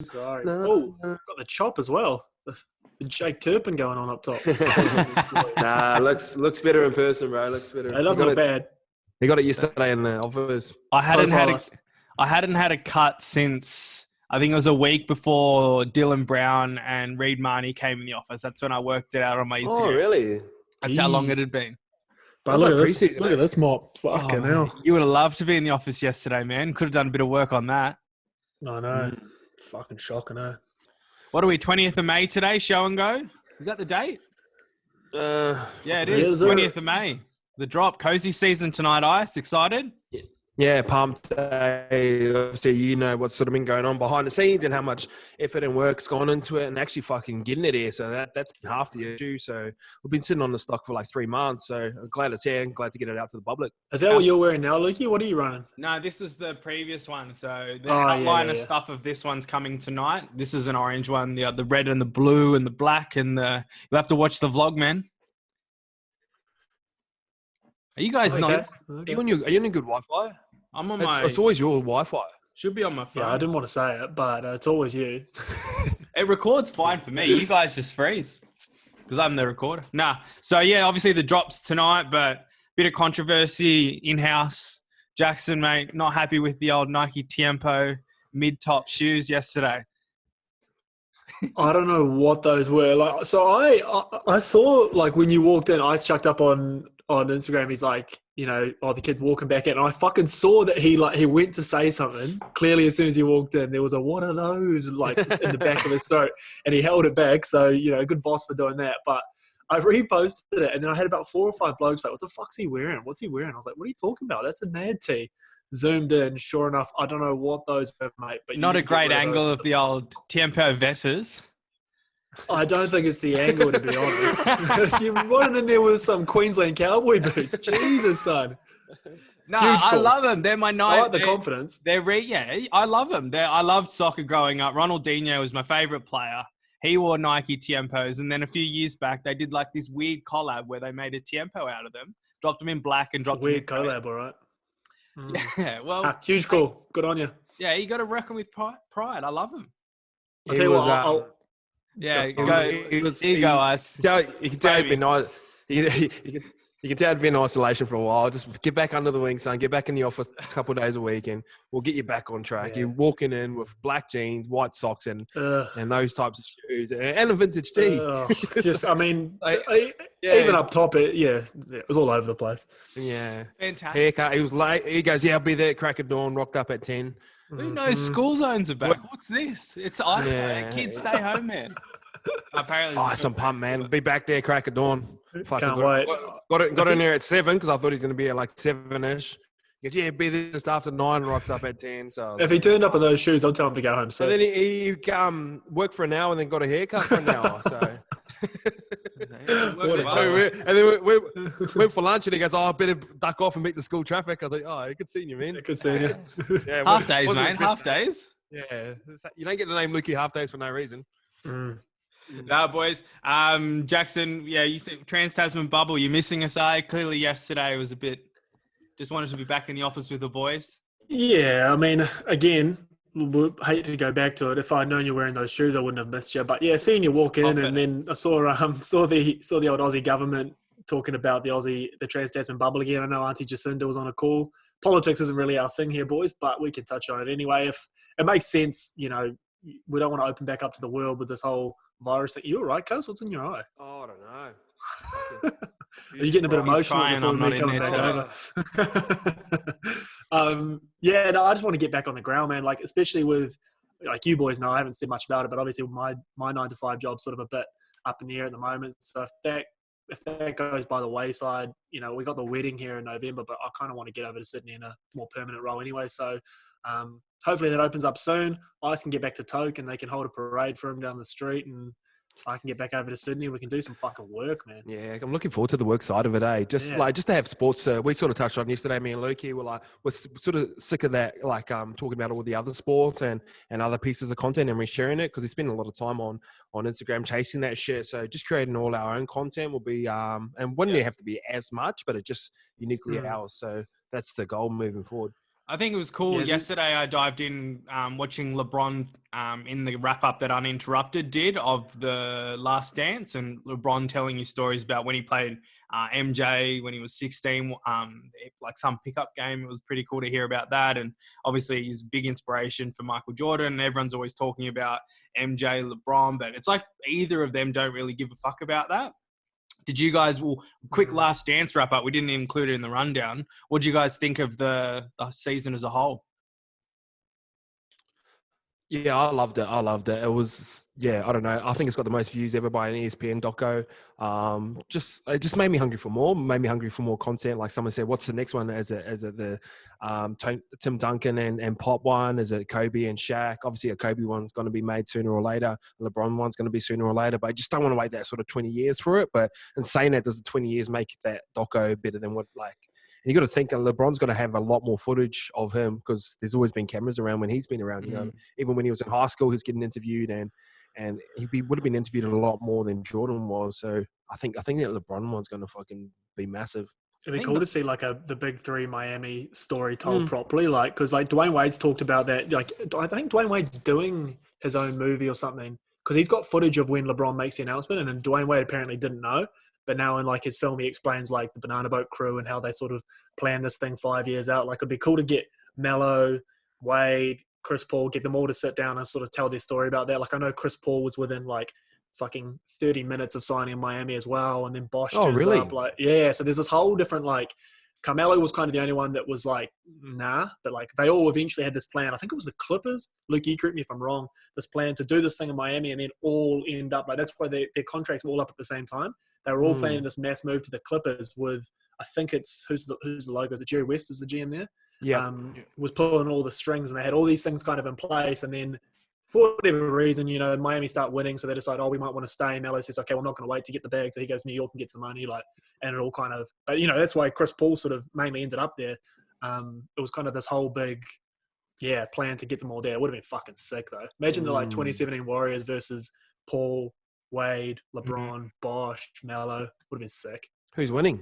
Sorry. No, Oh, no. got the chop as well. The Jake Turpin going on up top. Nah, looks better in person, bro. Looks better. It doesn't look bad. He got it yesterday in the office. I hadn't Profiles. had a cut since I think it was a week before Dylan Brown and Reid Marnie came in the office. That's when I worked it out on my Instagram. Oh, really? That's how long Jeez. it had been. But That's look like at this. preseason, Look eh? at this mop. Fucking hell. You would have loved to be in the office yesterday, man. Could have done a bit of work on that. I know. Fucking shocking, eh? What are we, 20th of May today, show and go? Is that the date? Yeah, it is. Is it? 20th of May. The drop. Cozy season tonight, Ice. Excited? Yeah, pumped. Obviously, you know what's sort of been going on behind the scenes and how much effort and work's gone into it and actually fucking getting it here. So that's been half the issue. So we've been sitting on the stock for like 3 months. So I'm glad it's here and glad to get it out to the public. Is that what you're wearing now, Lukey? What are you running? No, this is the previous one. So the Oh, outline yeah. of stuff of this one's coming tonight. This is an orange one. The red and the blue and the black and you'll have to watch the vlog, man. Are you guys not? Are you on a good Wi-Fi? I'm on my. It's always your Wi-Fi. Should be on my phone. Yeah, I didn't want to say it, but it's always you. It records fine for me. You guys just freeze because I'm the recorder. Nah. So yeah, obviously the drops tonight, but bit of controversy in-house. Jackson, mate, not happy with the old Nike Tiempo mid-top shoes yesterday. I don't know what those were. Like, so I saw, like, when you walked in, I chucked up on Instagram. He's like, you know, the kid's walking back in, and I fucking saw that he went to say something. Clearly, as soon as he walked in, there was a "what are those?" like in the back of his throat, and he held it back. So, you know, good boss for doing that. But I reposted it, and then I had about 4 or 5 blokes like, "What the fuck's he wearing? What's he wearing?" I was like, "What are you talking about? That's a Nad tee." Zoomed in, sure enough, I don't know what those were, mate. But Not a great angle of the old Tiempo Vetters. I don't think it's the angle, to be honest. You're running in there with some Queensland cowboy boots. Jesus, son. No, Huge I call. love them. They're my night. I like the confidence. I love them. I loved soccer growing up. Ronaldinho was my favorite player. He wore Nike Tiempos, and then a few years back, they did like this weird collab where they made a Tiempo out of them, dropped them in black and dropped Weird them in collab, all right. Yeah, well, Huge call. Good on you. yeah, you got to reckon with pride. I love them. I'll tell you what, I'll Yeah, Go- go. he was- Here you go, Ice. You can tell he'd been nice. You can tell he'd been in isolation for a while. Just get back under the wing, son. Get back in the office a couple of days a week, and we'll get you back on track. Yeah. You're walking in with black jeans, white socks, and Ugh. those types of shoes, and a vintage tee. Just, I mean, Yeah. even up top, it was all over the place. Yeah. Fantastic. Haircut. He was late. He goes, "Yeah, I'll be there at crack of dawn." Rocked up at 10. Who knows? School zones are back. What's this? It's ice. Yeah. Kids stay home, man. Apparently, Oh, some pump, man. Be back there, crack of dawn. Fucking Can't got, wait. got in there at 7 because I thought he's going to be at like 7-ish. He goes, "Yeah, be there just after 9." Rocks up at 10. So If he turned up in those shoes, I'll tell him to go home. So So then he worked for an hour and then got a haircut for an hour. So and then we went for lunch and he goes, "Oh, I better duck off and meet the school traffic." I was like, "Oh, good seeing you, man." good seeing you. Yeah, half days, wasn't mate. his best Half day. days. Yeah, you don't get the name Lukey half days for no reason. No, boys. Jackson, yeah, you said Trans-Tasman bubble. You're missing us, eh? Clearly yesterday was a bit... Just wanted to be back in the office with the boys. Yeah, I mean, again, hate to go back to it. If I'd known you were wearing those shoes, I wouldn't have missed you. But yeah, seeing you walk in, and then I saw the old Aussie government talking about the Trans-Tasman bubble again. I know Auntie Jacinda was on a call. Politics isn't really our thing here, boys, but we can touch on it anyway. If it makes sense, you know, we don't want to open back up to the world with this whole virus thing. You all right, cuz? What's in your eye? Oh, I don't know. Are you getting a bit emotional crying, before I'm me not in coming there back over? Yeah, no, I just want to get back on the ground, man. Like, especially with, like, you boys know, I haven't said much about it, but obviously my 9-to-5 job's sort of a bit up in the air at the moment. So if that goes by the wayside, you know, we got the wedding here in November, but I kind of want to get over to Sydney in a more permanent role anyway. So hopefully that opens up soon. I can get back to Toke and they can hold a parade for him down the street, and I can get back over to Sydney. We can do some fucking work, man. Yeah, I'm looking forward to the work side of it, eh? Just to have sports. We sort of touched on yesterday, me and Lukey we're sort of sick of that, talking about all the other sports and other pieces of content and resharing it, because we spend a lot of time on Instagram chasing that shit. So just creating all our own content will be, and wouldn't have to be as much, but it just uniquely ours. So that's the goal moving forward. I think it was cool. Yeah, Yesterday, I dived in watching LeBron in the wrap-up that Uninterrupted did of the Last Dance, and LeBron telling you stories about when he played MJ when he was 16, like some pickup game. It was pretty cool to hear about that. And obviously, he's a big inspiration for Michael Jordan. Everyone's always talking about MJ, LeBron, but it's like either of them don't really give a fuck about that. Did you guys, quick Last Dance wrap up, we didn't include it in the rundown. What did you guys think of the season as a whole? Yeah, I loved it. It was, I don't know. I think it's got the most views ever by an ESPN doco. It just made me hungry for more. Made me hungry for more content. Like someone said, what's the next one? Is it the Tim Duncan and Pop one? Is it Kobe and Shaq? Obviously, a Kobe one's going to be made sooner or later. LeBron one's going to be sooner or later. But I just don't want to wait that sort of 20 years for it. But in saying that, does the 20 years make that doco better than what like? And you got to think LeBron's going to have a lot more footage of him because there's always been cameras around when he's been around. You know, even when he was in high school, he's getting interviewed, and he would have been interviewed a lot more than Jordan was. So I think that LeBron one's going to fucking be massive. It'd be cool to see like the big three Miami story told properly, like because like Dwayne Wade's talked about that. Like I think Dwayne Wade's doing his own movie or something because he's got footage of when LeBron makes the announcement, and then Dwayne Wade apparently didn't know. But now in like his film, he explains like the Banana Boat crew and how they sort of plan this thing 5 years out. Like it'd be cool to get Melo, Wade, Chris Paul, get them all to sit down and sort of tell their story about that. Like I know Chris Paul was within like fucking 30 minutes of signing in Miami as well, and then Bosh turns really? up. Like so there's this whole different like. Carmelo was kind of the only one that was like, nah, but like they all eventually had this plan. I think it was the Clippers. Lukey, correct me if I'm wrong. This plan to do this thing in Miami and then all end up like that's why their contracts were all up at the same time. They were all planning this mass move to the Clippers with I think it's who's the logo? Is it Jerry West is the GM there? Yeah, was pulling all the strings and they had all these things kind of in place, and then for whatever reason, you know, Miami start winning, so they decide, we might want to stay. Melo says, okay, we're not going to wait to get the bag, so he goes to New York and gets the money, like, and it all kind of. But you know, that's why Chris Paul sort of mainly ended up there. It was kind of this whole big, plan to get them all there. It would have been fucking sick though. Imagine the like 2017 Warriors versus Paul, Wade, LeBron, Bosh, Melo. Would have been sick. Who's winning?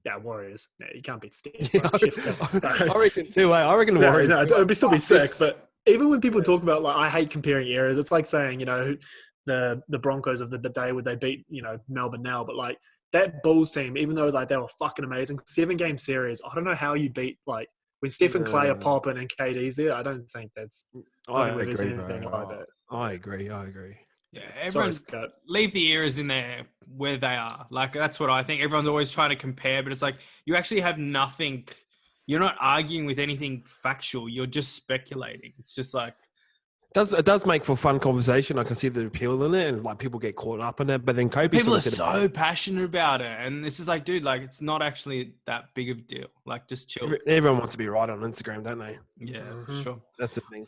Yeah, Warriors. Yeah, you can't beat Steph. I reckon too. I reckon the Warriors. No, it would still be sick, but. Even when people talk about, like, I hate comparing eras. It's like saying, you know, the Broncos of the day where they beat, you know, Melbourne now. But, like, that Bulls team, even though, like, they were fucking amazing, 7-game series, I don't know how you beat, like, when Steph and Clay are popping and KD's there, I don't think that's I agree, anything like that. I agree. Yeah, everyone leave the eras in there where they are. Like, that's what I think. Everyone's always trying to compare, but it's like you actually have nothing – you're not arguing with anything factual. You're just speculating. It's just like it does make for fun conversation. I can see the appeal in it, and like people get caught up in it. But then Kobe, people are so passionate about it, and it's just like, dude, like it's not actually that big of a deal. Like, just chill. Everyone wants to be right on Instagram, don't they? Yeah, for sure. That's the thing.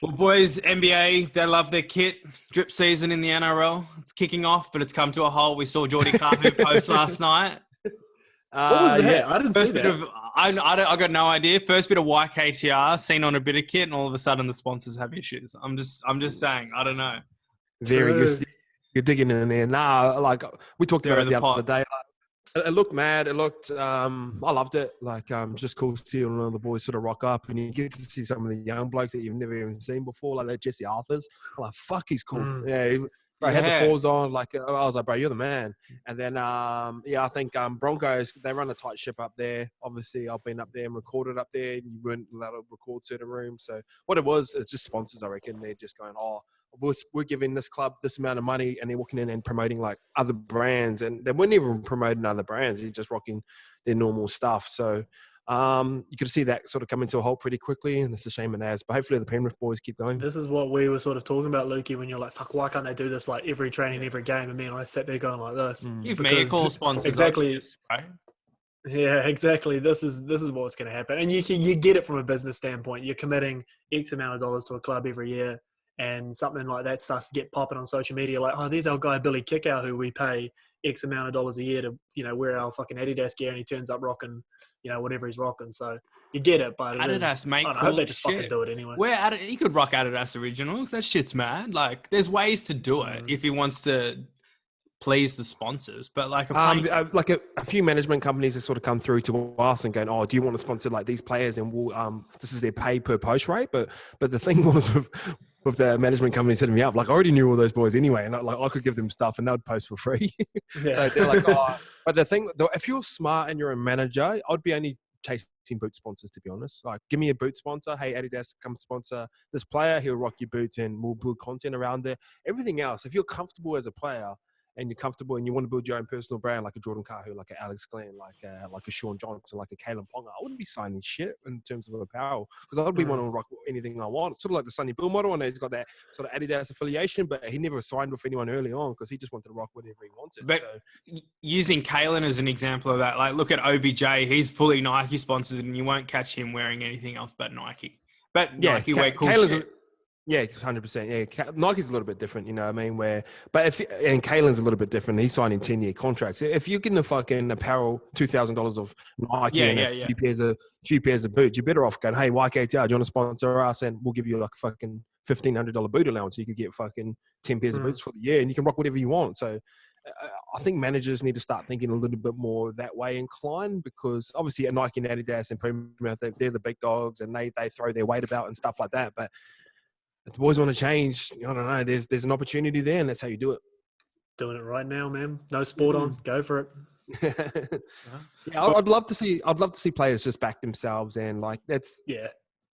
Well, boys, NBA, they love their kit. Drip season in the NRL. It's kicking off, but it's come to a halt. We saw Geordie Carver post last night. What was that? I didn't see that. I got no idea. First bit of YKTR seen on a bit of kit, and all of a sudden the sponsors have issues. I'm just saying. I don't know. You're digging in there. Nah, like we talked about it the other day. It looked mad. It looked. I loved it. Like just cool to see all the boys sort of rock up, and you get to see some of the young blokes that you've never even seen before, like that Jesse Arthurs. I'm like, fuck, he's cool. Yeah. I had the fours on, like I was like, bro, you're the man. And then, I think Broncos, they run a tight ship up there. Obviously, I've been up there and recorded up there, and you weren't allowed to record certain rooms. So what it was, it's just sponsors, I reckon. They're just going, we're giving this club this amount of money, and they're walking in and promoting like other brands, and they weren't even promoting other brands. They're just rocking their normal stuff. So you could see that sort of come into a halt pretty quickly, and it's a shame it has. But hopefully the Penrith boys keep going. This is what we were sort of talking about, Lukey, when you're like, fuck, why can't they do this like every training, every game? And me and I sat there going like this. Give me a call, sponsors. Exactly. Right? Yeah, exactly. This is what's going to happen. And you get it from a business standpoint. You're committing X amount of dollars to a club every year, and something like that starts to get popping on social media like, there's our guy Billy Kickout who we pay X amount of dollars a year to, you know, wear our fucking Adidas gear, and he turns up rocking, you know, whatever he's rocking. So you get it, but Adidas, mate. I hope they just fucking do it anyway. He could rock Adidas Originals. That shit's mad. Like, there's ways to do it if he wants to please the sponsors. But like a few management companies have sort of come through to us and going, "Oh, do you want to sponsor like these players?" And we'll this is their pay per post rate. But the thing was with the management company setting me up, like I already knew all those boys anyway, and I could give them stuff and they would post for free. Yeah. So they're like, "Oh," but the thing, though, if you're smart and you're a manager, I'd be only chasing boot sponsors, to be honest. Like, give me a boot sponsor. Hey, Adidas, come sponsor this player. He'll rock your boots and we'll build content around it. Everything else, if you're comfortable as a player and you're comfortable and you want to build your own personal brand, like a Jordan Cahu, like a Alex Glenn, like a Sean Johnson, like a Kalen Ponga, I wouldn't be signing shit in terms of apparel because I'd be wanting to rock anything I want. Sort of like the Sonny Bill model. I know he's got that sort of Adidas affiliation, but he never signed with anyone early on because he just wanted to rock whatever he wanted. But using Kalen as an example of that, like look at OBJ, he's fully Nike sponsored and you won't catch him wearing anything else but Nike. But yeah, Nike wear cool shit. Yeah, 100%. Yeah, Nike's a little bit different, you know what I mean? And Kalen's a little bit different. He's signing 10-year contracts. If you're getting a fucking apparel, $2,000 of Nike a few pairs of boots, you're better off going, hey, YKTR, do you want to sponsor us? And we'll give you like a fucking $1,500 boot allowance. So you could get fucking 10 pairs of boots for the year and you can rock whatever you want. So I think managers need to start thinking a little bit more that way inclined because obviously at Nike and Adidas and Puma, they're the big dogs and they throw their weight about and stuff like that. But if the boys want to change, I don't know, there's an opportunity there and that's how you do it. Doing it right now, man. No sport on. Go for it. Yeah, I'd love to see players just back themselves and like that's yeah.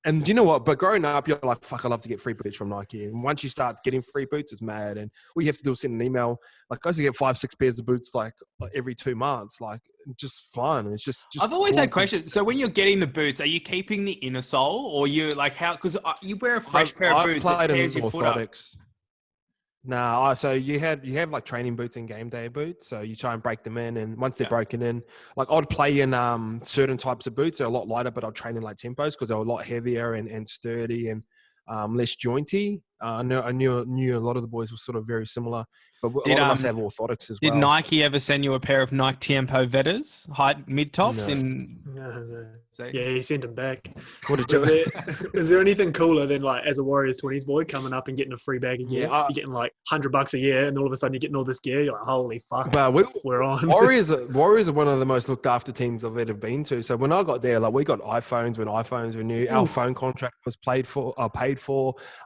And do you know what? But growing up, you're like, fuck, I love to get free boots from Nike. And once you start getting free boots, it's mad. And all you have to do is send an email. Like, I used to get 5-6 pairs of boots like every 2 months. Like, just fun. It's just I've always had questions. So when you're getting the boots, are you keeping the inner sole or you like how? Because you wear a fresh pair of boots that tears your foot up. No, so you have like training boots and game day boots. So you try and break them in, and once they're broken in, like I'd play in certain types of boots. They're a lot lighter, but I'd train in like tempos because they're a lot heavier and sturdy and less jointy. I knew a lot of the boys were sort of very similar, but a lot of us have orthotics as well. Did Nike ever send you a pair of Nike Tiempo Vettas, high mid tops? No. Yeah, he sent them back. What did you? Is there anything cooler than like as a Warriors 20s boy coming up and getting a free bag of gear? You're getting like $100 a year, and all of a sudden you're getting all this gear. You're like, holy fuck! Well, we're on. Warriors are one of the most looked after teams I've ever been to. So when I got there, like we got iPhones when iPhones were new. Our phone contract was paid for.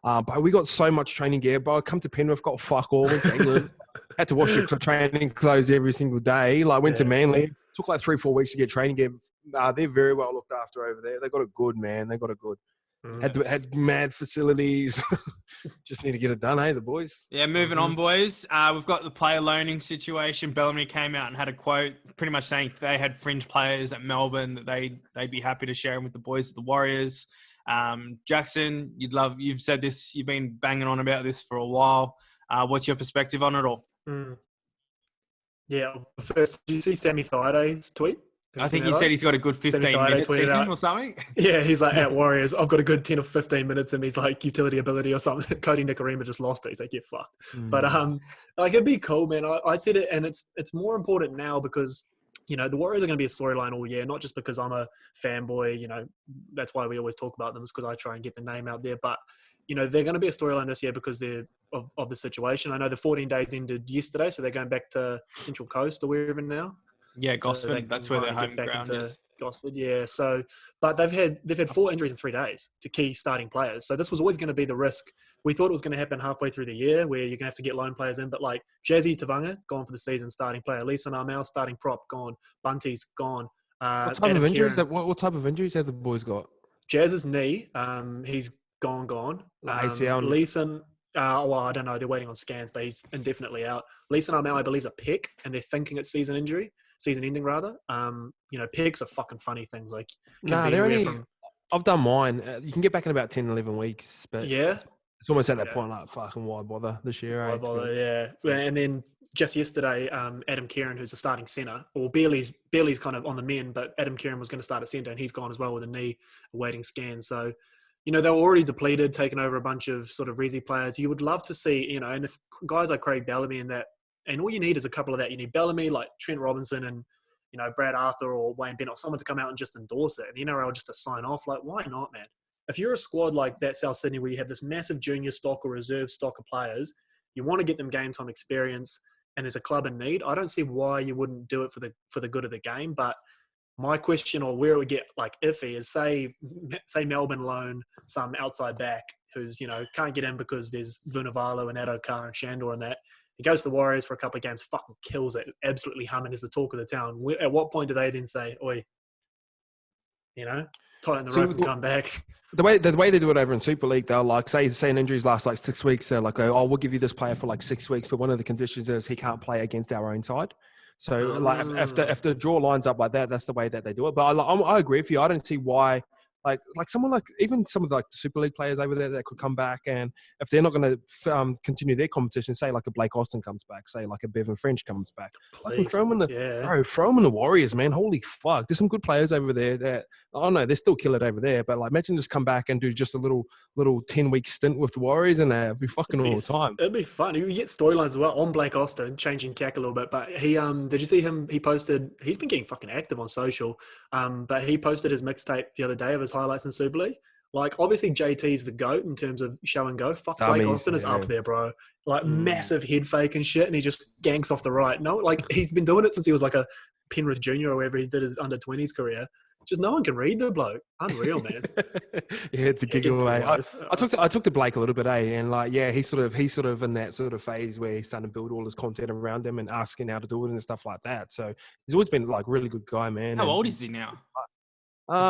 But we got so much training gear. But I come to Penrith, got fuck all. Went to England, had to wash your training clothes every single day. Like went to Manly, took like 3-4 weeks to get training gear. They're very well looked after over there. They got it good, man. They got it good. Had mad facilities. Just need to get it done, hey, the boys. Yeah, moving on, boys. We've got the player loaning situation. Bellamy came out and had a quote pretty much saying they had fringe players at Melbourne that they'd be happy to share them with the boys of the Warriors. Jackson, you've said this, you've been banging on about this for a while. What's your perspective on it all? Yeah, first, did you see Sammy Friday's tweet? I think he said he's got a good 15 minutes in him or something. Yeah, he's like, at Warriors, I've got a good 10 or 15 minutes in me. He's like, utility ability or something. Cody Nicarima just lost it. He's like, you're fucked. But like, it'd be cool, man. I said it, and it's more important now because, you know, the Warriors are going to be a storyline all year, not just because I'm a fanboy, you know, that's why we always talk about them, is because I try and get the name out there. But, you know, they're going to be a storyline this year because they're of the situation. I know the 14 days ended yesterday, so they're going back to Central Coast or wherever now. Yeah, Gosford. So that's where their home ground is. Gosford, yeah. So, but they've had 4 injuries in 3 days to key starting players. So this was always going to be the risk. We thought it was going to happen halfway through the year where you're going to have to get loan players in. But like Jazzy Tavanga, gone for the season, starting player. Lisa Narmel, starting prop, gone. Bunty's gone. What type of injuries? What type of injuries have the boys got? Jazz's knee, he's gone. ACL. Leeson, well, I don't know. They're waiting on scans, but he's indefinitely out. Lisa Narmel, I believe, is a pec, and they're thinking it's season ending rather. You know, pecs are fucking funny things. Like, they're only. I've done mine. You can get back in about 10, 11 weeks, but it's almost at that point. Like, fucking why bother this year? Why bother? Yeah. And then just yesterday, Adam Kieran, who's the starting centre, or Bailey's kind of on the men, but Adam Kieran was going to start at centre, and he's gone as well with a knee, awaiting scan. So, you know, they were already depleted, taking over a bunch of sort of resi players. You would love to see, you know, and if guys like Craig Bellamy and that. And all you need is a couple of that. You need Bellamy, like Trent Robinson and, you know, Brad Arthur or Wayne Bennett, someone to come out and just endorse it. And the NRL just to sign off. Like, why not, man? If you're a squad like that South Sydney where you have this massive junior stock or reserve stock of players, you want to get them game time experience. and there's a club in need, I don't see why you wouldn't do it for the good of the game. But my question, or where it would get like iffy, is say Melbourne loan some outside back who's can't get in because there's Vunivalu and Adokar and Shandor and that. He goes to the Warriors for a couple of games, fucking kills it, absolutely humming, is the talk of the town. At what point do they then say, "Oi, tighten the rope and come back"? The way they do it over in Super League, they'll like say an injuries last like 6 weeks. They're like, "Oh, we'll give you this player for like 6 weeks, but one of the conditions is he can't play against our own side." So like if the draw lines up like that, that's the way that they do it. But I agree with you. I don't see why. Like someone like even some of the Super League players over there that could come back, and if they're not going to continue their competition, say like a Blake Austin comes back, say like a Bevan French comes back, throw them in throw them in the Warriors, man. Holy fuck, there's some good players over there that I don't know, they still kill it over there. But like imagine just come back and do just a little 10-week stint with the Warriors, and it'd be fucking all the time. It'd be fun. You get storylines as well on Blake Austin, changing tack a little bit. But he did you see him? He posted. He's been getting fucking active on social. But he posted his mixtape the other day of his highlights in Super League. Like, obviously, JT's the GOAT in terms of show and go. Fuck, Blake Austin is up there, bro. Like, massive head fake and shit, and he just ganks off the right. No, like, he's been doing it since he was like a Penrith junior or wherever he did his under-20s career. Just no one can read the bloke. Unreal, man. Yeah, it's a giggle away. I took to Blake a little bit, and like, yeah, he's sort of in that sort of phase where he's starting to build all his content around him and asking how to do it and stuff like that. So he's always been like really good guy, man. How old is he now?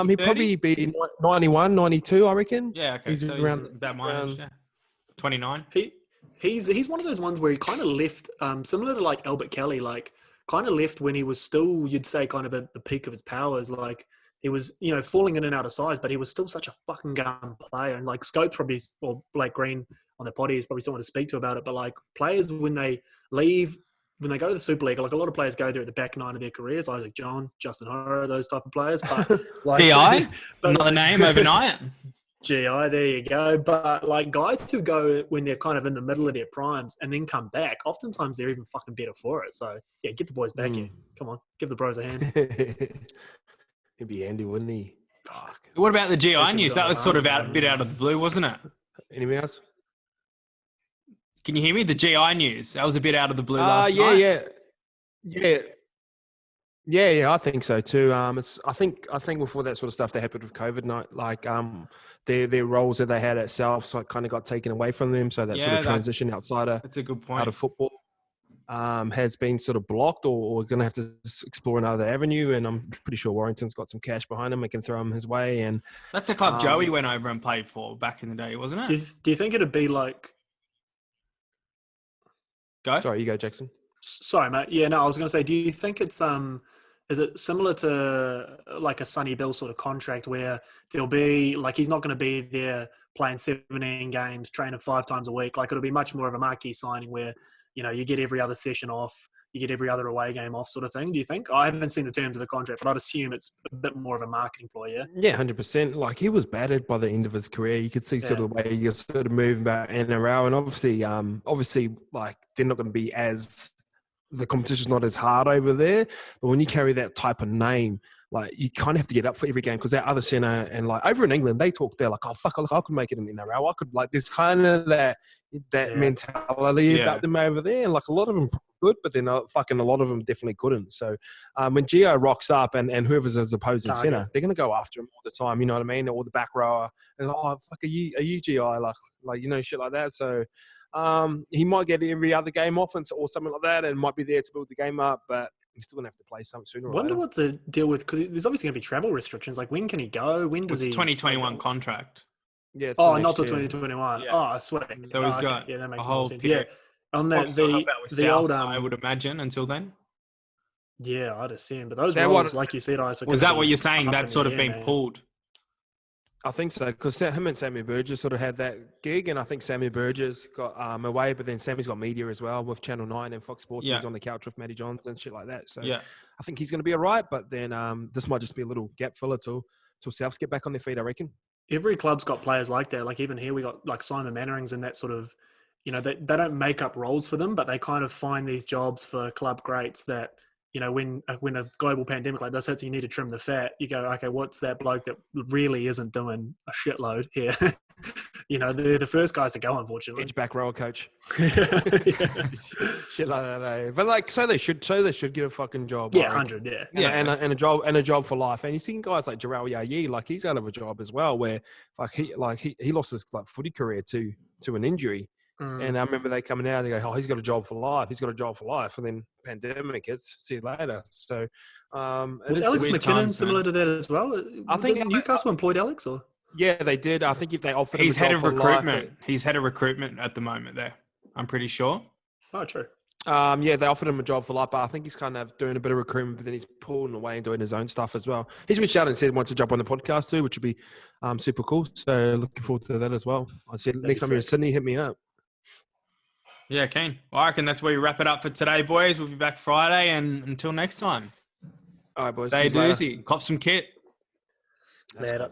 He'd probably be 91, 92, I reckon. Yeah, okay. He's around about my age, 29. He's one of those ones where he kind of left, similar to like Albert Kelly, like kind of left when he was still, you'd say, kind of at the peak of his powers. Like he was, falling in and out of size, but he was still such a fucking gun player. And like Scope probably, or Blake Green on the potty is probably someone to speak to about it. But like players, when they leave, when they go to the Super League, like a lot of players go there at the back nine of their careers, Isaac John, Justin Horro, those type of players. But like, GI, another name overnight. GI, there you go. But like guys who go when they're kind of in the middle of their primes and then come back, oftentimes they're even fucking better for it. So yeah, get the boys back here. Come on, give the bros a hand. He'd be handy, wouldn't he? Fuck. What about the GI news? That was sort of a bit out of the blue, wasn't it? Anything else? Can you hear me? The GI news. That was a bit out of the blue last night. Yeah. I think so too. I think with all that sort of stuff that happened with COVID, like their roles that they had at South, so it kind of got taken away from them. So that sort of transition that's a good point. Out of football has been sort of blocked, or going to have to explore another avenue. And I'm pretty sure Warrington's got some cash behind him. We can throw him his way. And that's the club Joey went over and played for back in the day, wasn't it? Do you think it'd be like? Go. Sorry, you go, Jackson. Sorry, mate. Yeah, no, I was going to say, do you think it's is it similar to like a Sonny Bill sort of contract where there'll be like he's not going to be there playing 17 games, training 5 times a week? Like it'll be much more of a marquee signing where you get every other session off, you get every other away game off, sort of thing. Do you think? I haven't seen the terms of the contract, but I'd assume it's a bit more of a marketing ploy. Yeah. Yeah, 100%. Like he was battered by the end of his career. You could see sort of the way you're sort of moving about NRL, and obviously, like they're not going to be as the competition's not as hard over there. But when you carry that type of name, like you kind of have to get up for every game because that other centre and like over in England, they talk. They're like, oh fuck, I could make it in NRL. I could like. There's kind of that mentality about them over there, and like a lot of them good, but then a lot of them definitely couldn't. So when Gio rocks up and whoever's his opposing centre, they're going to go after him all the time. You know what I mean? Or the back rower, and fuck, are you Gio? Like shit like that. So he might get every other game off or something like that, and might be there to build the game up, but he's still going to have to play something sooner or later. Wonder what the deal with, because there's obviously going to be travel restrictions. Like when can he go? When does he? 2021 contract. Yeah. Not till 2021. Yeah. Oh, I swear. So he's got that makes a whole sense. period. Yeah. On that, the old, I would imagine until then. Yeah, I'd assume. But those roles, like you said, Isaac. Was that what you're saying? That's sort of been pulled. I think so, because him and Sammy Burgess sort of had that gig, and I think Sammy Burgess got away, but then Sammy's got media as well with Channel 9 and Fox Sports. He's on the couch with Matty Johns and shit like that. So I think he's going to be all right, but then this might just be a little gap filler till Souths get back on their feet, I reckon. Every club's got players like that. Like even here we got like Simon Mannerings and that sort of, they don't make up roles for them, but they kind of find these jobs for club greats that, when a global pandemic like this hits, you need to trim the fat. You go, okay, what's that bloke that really isn't doing a shitload here? they're the first guys to go, unfortunately. Edge back rower coach. Yeah. Shit like that, eh? But like, so they should get a fucking job. Yeah, I reckon. 100. Yeah. And a job for life. And you see guys like Jarrell Yayi, like he's out of a job as well, where he lost his like footy career to an injury. And I remember they coming out, they go, "Oh, he's got a job for life. He's got a job for life." And then pandemic hits. See you later. So, was Alex McKinnon similar to that as well? I think Newcastle employed Alex, or yeah, they did. I think if they offered, he's him a head job of for recruitment. life, He's head of recruitment at the moment. There, I'm pretty sure. oh, true. yeah, they offered him a job for life, but I think he's kind of doing a bit of recruitment, but then he's pulling away and doing his own stuff as well. He's reached out and said he wants to jump on the podcast too, which would be super cool. So looking forward to that as well. I said next time you're in Sydney, hit me up. Yeah, keen. Well, I reckon that's where we wrap it up for today, boys. We'll be back Friday, and until next time. All right, boys. Stay doozy. Cop some kit. Later.